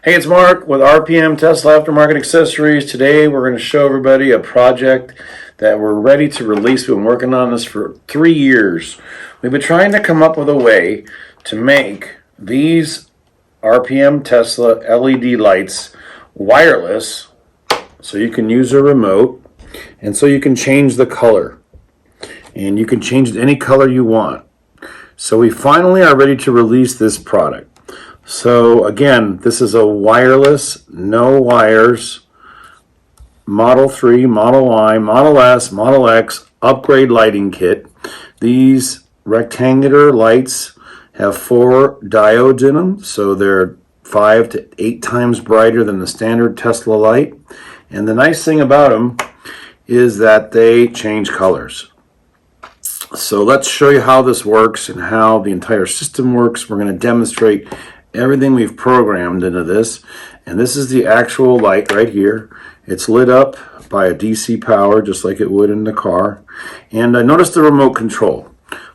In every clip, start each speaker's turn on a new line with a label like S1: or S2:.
S1: Hey, it's Mark with RPM Tesla Aftermarket Accessories. Today we're going to show everybody a project that we're ready to release. We've been working on this for 3 years. We've been trying to come up with a way to make these RPM Tesla LED lights wireless so you can use a remote and so you can change the color. And you can change it any color you want. So we finally are ready to release this product. So again, this is a wireless, no wires, Model 3, Model Y, Model S, Model X upgrade lighting kit. These rectangular lights have 4 diodes in them, so they're 5 to 8 times brighter than the standard Tesla light. And the nice thing about them is that they change colors. So let's show you how this works and how the entire system works. We're going to demonstrate everything we've programmed into this, and this is the actual light right here. It's lit up by a DC power just like it would in the car. And notice the remote control.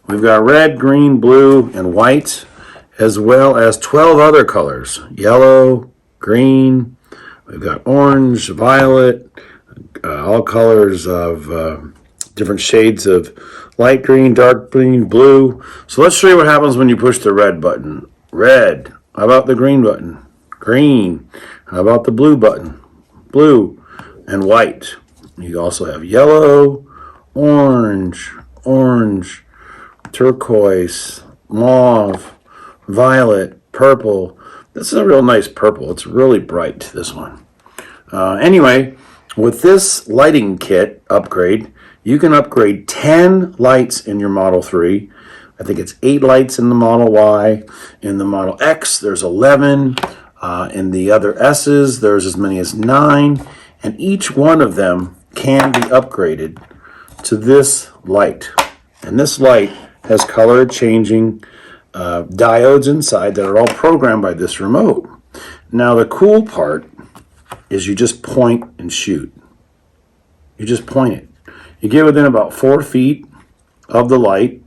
S1: We've got red, green, blue, and white, as well as 12 other colors: yellow, green, we've got orange, violet, all colors of different shades of light green, dark green, blue. So let's show you what happens when you push the red button. Red. How about the green button? Green. How about the blue button? Blue. And white. You also have yellow, orange, turquoise, mauve, violet, purple. This is a real nice purple. It's really bright, this one. Anyway, with this lighting kit upgrade, you can upgrade 10 lights in your Model 3. I think it's 8 lights in the Model Y. In the Model X, there's 11. In the other S's, there's as many as 9. And each one of them can be upgraded to this light. And this light has color changing diodes inside that are all programmed by this remote. Now the cool part is you just point and shoot. You just point it. You get within about 4 feet of the light,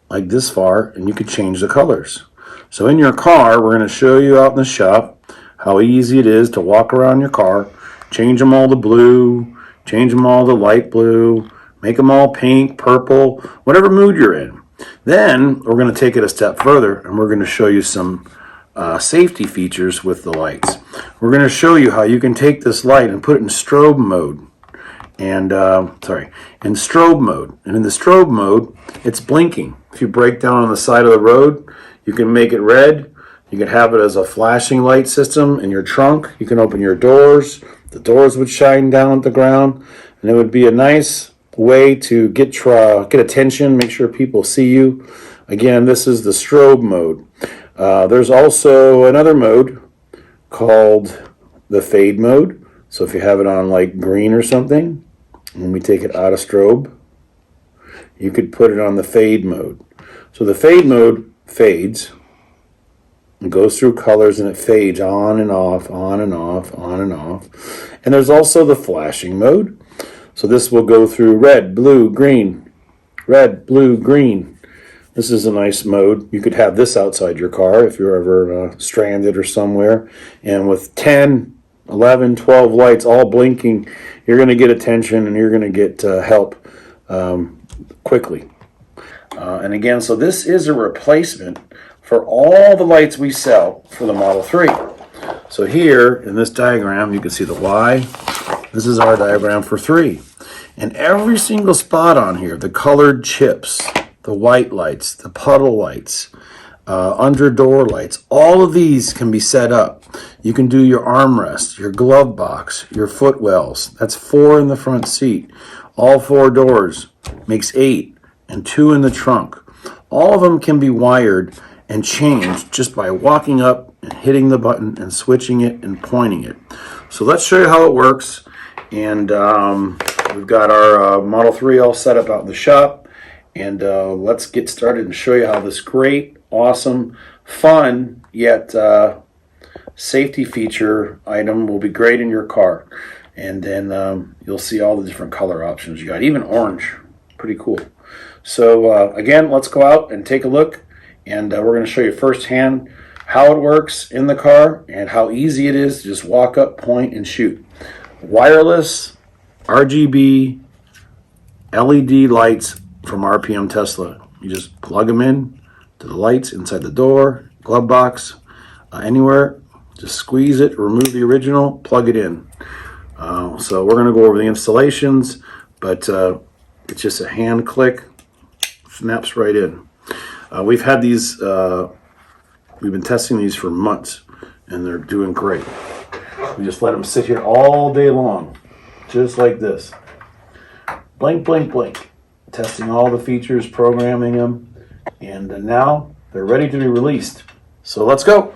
S1: like this far, and you can change the colors. So in your car, we're going to show you out in the shop how easy it is to walk around your car, change them all to blue, change them all to light blue, make them all pink, purple, whatever mood you're in. Then we're going to take it a step further, and we're going to show you some safety features with the lights. We're going to show you how you can take this light and put it in strobe mode. And in strobe mode. And in the strobe mode, it's blinking. If you break down on the side of the road, you can make it red. You can have it as a flashing light system in your trunk. You can open your doors. The doors would shine down at the ground, and it would be a nice way to get attention, make sure people see you. Again, this is the strobe mode. There's also another mode called the fade mode. So if you have it on like green or something, when we take it out of strobe, you could put it on the fade mode. So the fade mode fades and goes through colors, and it fades on and off, on and off, on and off. And there's also the flashing mode. So this will go through red, blue, green, red, blue, green. This is a nice mode. You could have this outside your car if you're ever stranded or somewhere. And with 10, 11, 12 lights all blinking, you're going to get attention and you're going to get help quickly. And again, so this is a replacement for all the lights we sell for the Model 3. So here in this diagram, you can see the Y. This is our diagram for 3. And every single spot on here, the colored chips, the white lights, the puddle lights, under door lights, all of these can be set up. You can do your armrest, your glove box, your footwells. That's 4 in the front seat. All 4 doors makes 8, and 2 in the trunk. All of them can be wired and changed just by walking up and hitting the button and switching it and pointing it. So let's show you how it works. And we've got our Model 3 all set up out in the shop. And let's get started and show you how this great, awesome, fun, yet safety feature item will be great in your car. And then you'll see all the different color options you got, even orange. Pretty cool. So again, let's go out and take a look. And we're going to show you firsthand how it works in the car and how easy it is to just walk up, point, and shoot. Wireless RGB LED lights from RPM Tesla. You just plug them in to the lights inside the door, glove box, anywhere. Just squeeze it, remove the original, plug it in. So we're going to go over the installations, but it's just a hand click, snaps right in. We've had these, we've been testing these for months, and they're doing great. We just let them sit here all day long, just like this. Blink, blink, blink. Testing all the features, programming them, and now they're ready to be released. So let's go.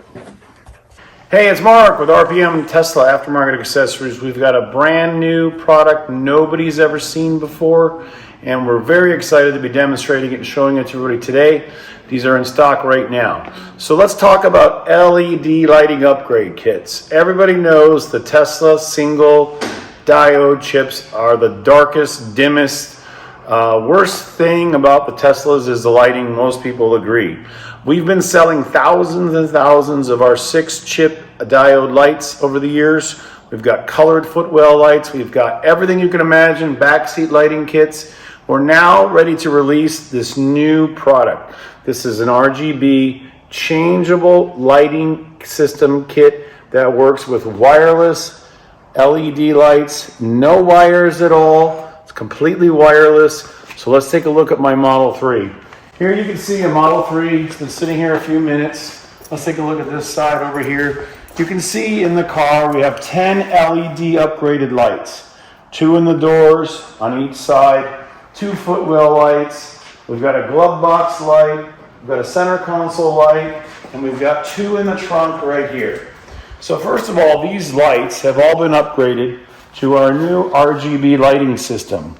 S1: Hey, it's Mark with RPM Tesla Aftermarket Accessories. We've got a brand new product nobody's ever seen before, and we're very excited to be demonstrating it and showing it to everybody today. These are in stock right now. So let's talk about LED lighting upgrade kits. Everybody knows the Tesla single diode chips are the darkest, dimmest, worst thing about the Teslas is the lighting. Most people agree. We've been selling thousands and thousands of our 6-chip diode lights over the years. We've got colored footwell lights. We've got everything you can imagine, backseat lighting kits. We're now ready to release this new product. This is an RGB changeable lighting system kit that works with wireless LED lights, no wires at all. It's completely wireless. So let's take a look at my Model 3. Here you can see a Model 3. It's been sitting here a few minutes. Let's take a look at this side over here. You can see in the car we have 10 LED upgraded lights. 2 in the doors on each side, 2 footwell lights. We've got a glove box light, we've got a center console light, and we've got 2 in the trunk right here. So first of all, these lights have all been upgraded to our new RGB lighting system.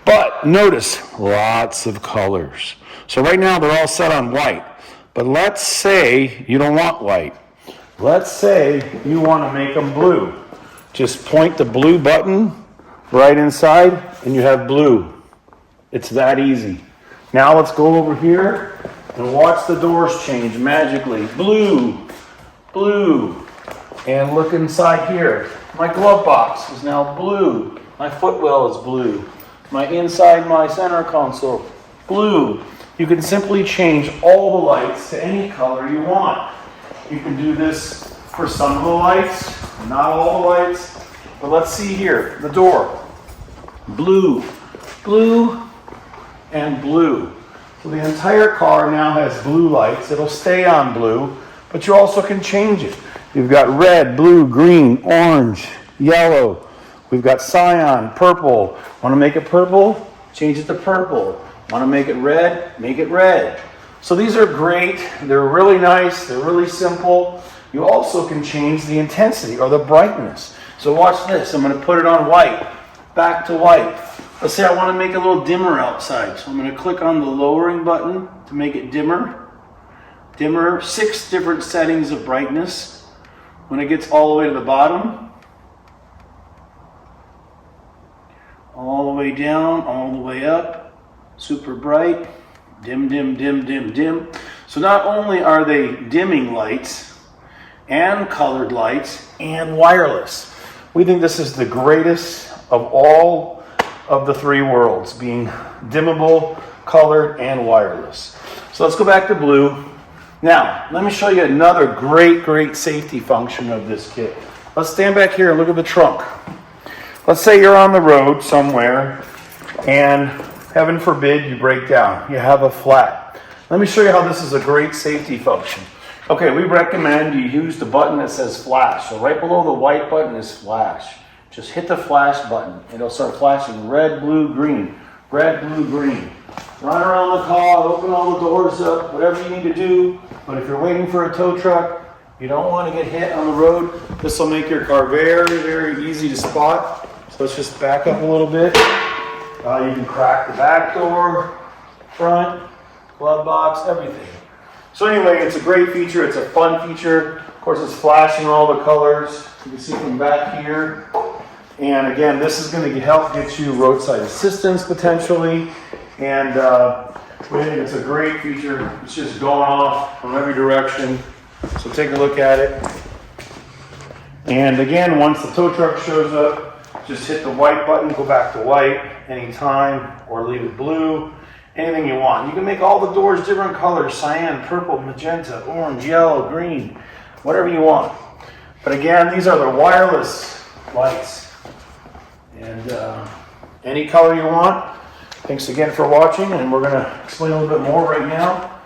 S1: But notice, lots of colors. So right now they're all set on white. But let's say you don't want white. Let's say you want to make them blue. Just point the blue button right inside and you have blue. It's that easy. Now let's go over here and watch the doors change magically. Blue, blue. And look inside here. My glove box is now blue. My footwell is blue. My center console, blue. You can simply change all the lights to any color you want. You can do this for some of the lights, not all the lights. But let's see here, the door. Blue, blue, and blue. So the entire car now has blue lights. It'll stay on blue, but you also can change it. You've got red, blue, green, orange, yellow. We've got cyan, purple. Want to make it purple? Change it to purple. Want to make it red? Make it red. So these are great. They're really nice. They're really simple. You also can change the intensity or the brightness. So watch this. I'm going to put it on white. Back to white. Let's say I want to make it a little dimmer outside. So I'm going to click on the lowering button to make it dimmer. Dimmer. 6 different settings of brightness. When it gets all the way to the bottom, all the way down, all the way up, super bright, dim, dim, dim, dim, dim. So not only are they dimming lights and colored lights and wireless, we think this is the greatest of all of the 3 worlds, being dimmable, colored, and wireless. So let's go back to blue. Now, let me show you another great safety function of this kit. Let's stand back here and look at the trunk. Let's say you're on the road somewhere and heaven forbid you break down. You have a flat. Let me show you how this is a great safety function. Okay, we recommend you use the button that says flash. So right below the white button is flash. Just hit the flash button. It'll start flashing red, blue, green. Red, blue, green. Run around the car, open all the doors up, whatever you need to do. But if you're waiting for a tow truck, you don't want to get hit on the road. This will make your car very easy to spot. So let's just back up a little bit. You can crack the back door, front, glove box, everything. So anyway, it's a great feature. It's a fun feature. Of course, it's flashing all the colors. You can see from back here. And again, this is going to help get you roadside assistance potentially. And we think it's a great feature. It's just going off from every direction. So take a look at it. And again, once the tow truck shows up, just hit the white button, go back to white anytime, or leave it blue, anything you want. You can make all the doors different colors: cyan, purple, magenta, orange, yellow, green, whatever you want. But again, these are the wireless lights. And any color you want. Thanks again for watching, and we're going to explain a little bit more right now.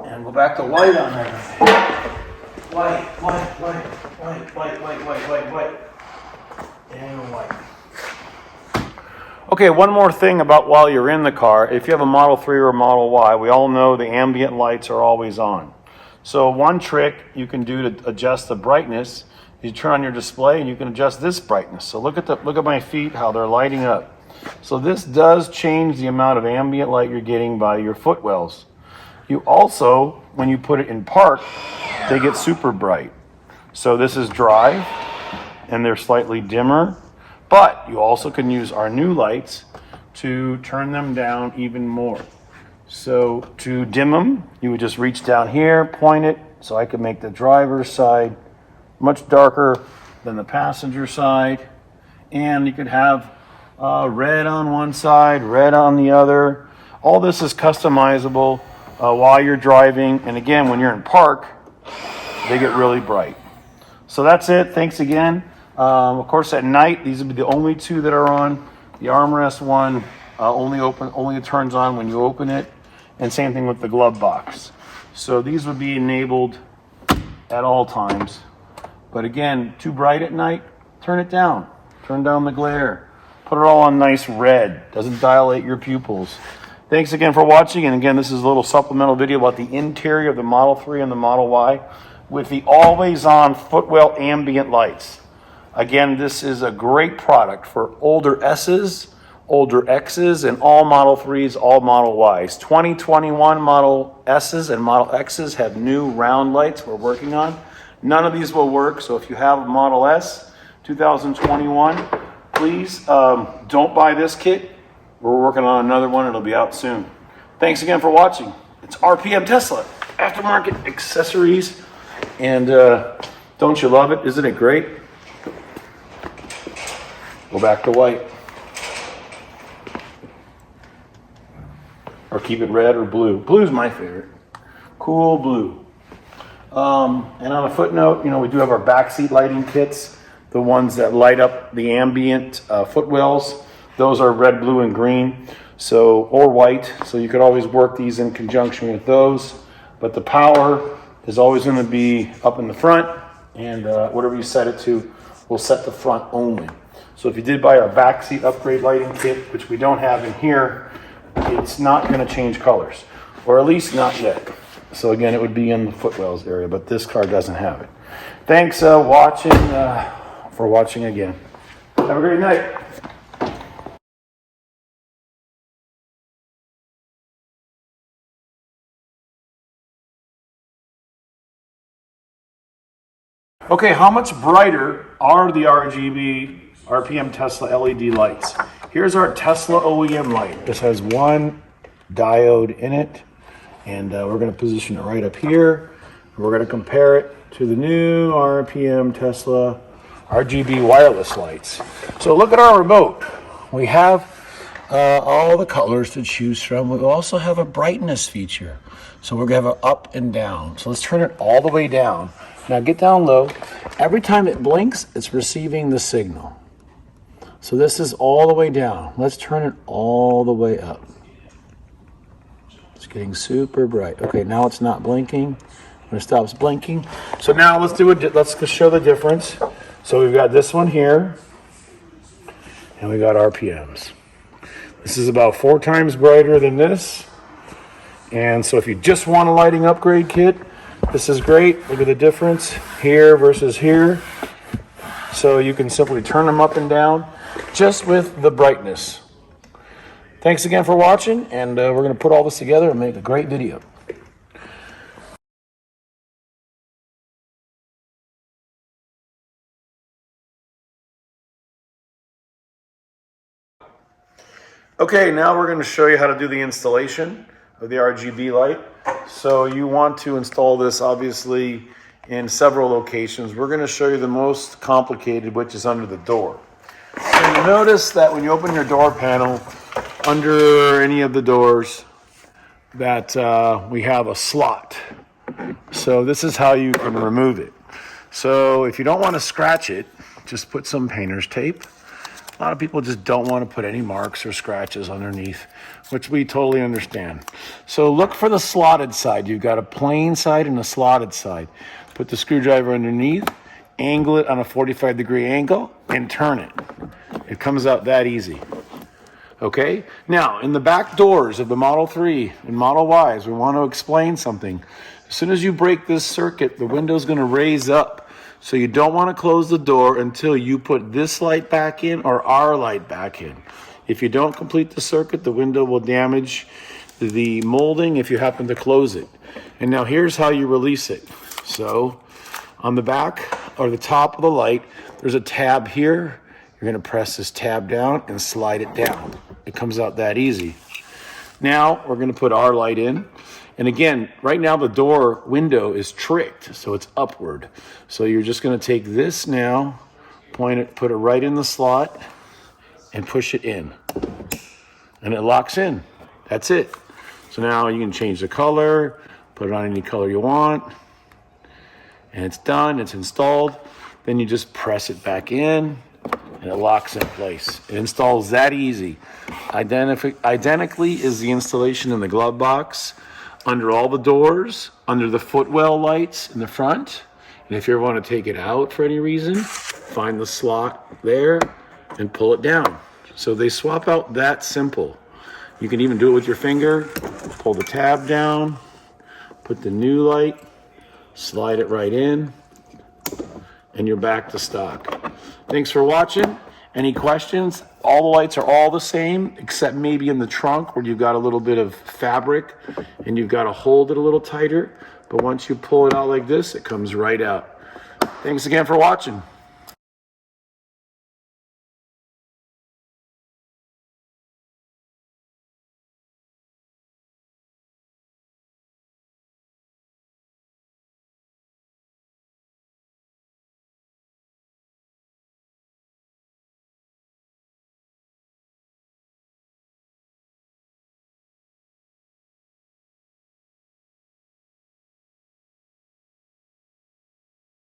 S1: And go back to white on everything. White, white, white, white, white, white, white, white, white, and white. Okay, one more thing about while you're in the car. If you have a Model 3 or a Model Y, we all know the ambient lights are always on. So one trick you can do to adjust the brightness, you turn on your display and you can adjust this brightness. So look at my feet, how they're lighting up. So this does change the amount of ambient light you're getting by your footwells. You also, when you put it in park, they get super bright. So this is drive, and they're slightly dimmer, but you also can use our new lights to turn them down even more. So to dim them, you would just reach down here, point it, so I could make the driver's side much darker than the passenger side, and you could have red on one side, red on the other. All this is customizable while you're driving, and again, when you're in park, they get really bright. So that's it. Thanks again. Of course, at night, these will be the only two that are on. The armrest one only turns on when you open it, and same thing with the glove box. So these would be enabled at all times. But again, too bright at night, turn it down. Turn down the glare. Put it all on nice red. Doesn't dilate your pupils. Thanks again for watching. And again, this is a little supplemental video about the interior of the Model 3 and the Model Y with the always-on footwell ambient lights. Again, this is a great product for older S's, older X's, and all Model 3s, all Model Ys. 2021 Model S's and Model X's have new round lights we're working on. None of these will work, so if you have a Model S 2021, please don't buy this kit. We're working on another one. It'll be out soon. Thanks again for watching. It's RPM Tesla, aftermarket accessories. And don't you love it? Isn't it great? Go back to white. Or keep it red or blue. Blue's my favorite. Cool blue. And on a footnote, we do have our backseat lighting kits, the ones that light up the ambient footwells. Those are red, blue, and green, or white. So you could always work these in conjunction with those. But the power is always going to be up in the front, and whatever you set it to will set the front only. So if you did buy our backseat upgrade lighting kit, which we don't have in here, it's not going to change colors, or at least not yet. So again, it would be in the footwells area, but this car doesn't have it. Thanks for watching again. Have a great night. Okay, how much brighter are the RPM Tesla LED lights? Here's our Tesla OEM light. This has one diode in it, and we're going to position it right up here. We're going to compare it to the new RPM Tesla RGB wireless lights. So look at our remote. We have all the colors to choose from. We also have a brightness feature. So we're going to have an up and down. So let's turn it all the way down. Now get down low. Every time it blinks, it's receiving the signal. So this is all the way down. Let's turn it all the way up. It's getting super bright. Okay, now it's not blinking. When it stops blinking. So now let's show the difference. So we've got this one here, and we got RPMs. This is about 4 times brighter than this. And so if you just want a lighting upgrade kit, this is great. Look at the difference here versus here. So you can simply turn them up and down just with the brightness. Thanks again for watching, and we're going to put all this together and make a great video. Okay, now we're going to show you how to do the installation of the RGB light. So you want to install this obviously in several locations. We're going to show you the most complicated, which is under the door. So you notice that when you open your door panel, under any of the doors, that we have a slot. So this is how you can remove it. So if you don't want to scratch it, just put some painter's tape. A lot of people just don't want to put any marks or scratches underneath, which we totally understand. So look for the slotted side. You've got a plain side and a slotted side. Put the screwdriver underneath, angle it on a 45-degree angle, and turn it. It comes out that easy. Okay? Now, in the back doors of the Model 3 and Model Ys, we want to explain something. As soon as you break this circuit, the window's going to raise up. So you don't want to close the door until you put this light back in or our light back in. If you don't complete the circuit, the window will damage the molding if you happen to close it. And now here's how you release it. So on the back or the top of the light, there's a tab here. You're going to press this tab down and slide it down. It comes out that easy. Now we're going to put our light in. And again, right now the door window is tricked, so it's upward. So you're just going to take this now, point it, put it right in the slot, and push it in. And it locks in. That's it. So now you can change the color, put it on any color you want, and it's done, it's installed. Then you just press it back in, and it locks in place. It installs that easy. Identically is the installation in the glove box, under all the doors, under the footwell lights in the front. And if you ever want to take it out for any reason, find the slot there and pull it down. So they swap out that simple. You can even do it with your finger. Pull the tab down, put the new light, slide it right in, and you're back to stock. Thanks for watching. Any questions? All the lights are all the same, except maybe in the trunk where you've got a little bit of fabric and you've got to hold it a little tighter. But once you pull it out like this, it comes right out. Thanks again for watching.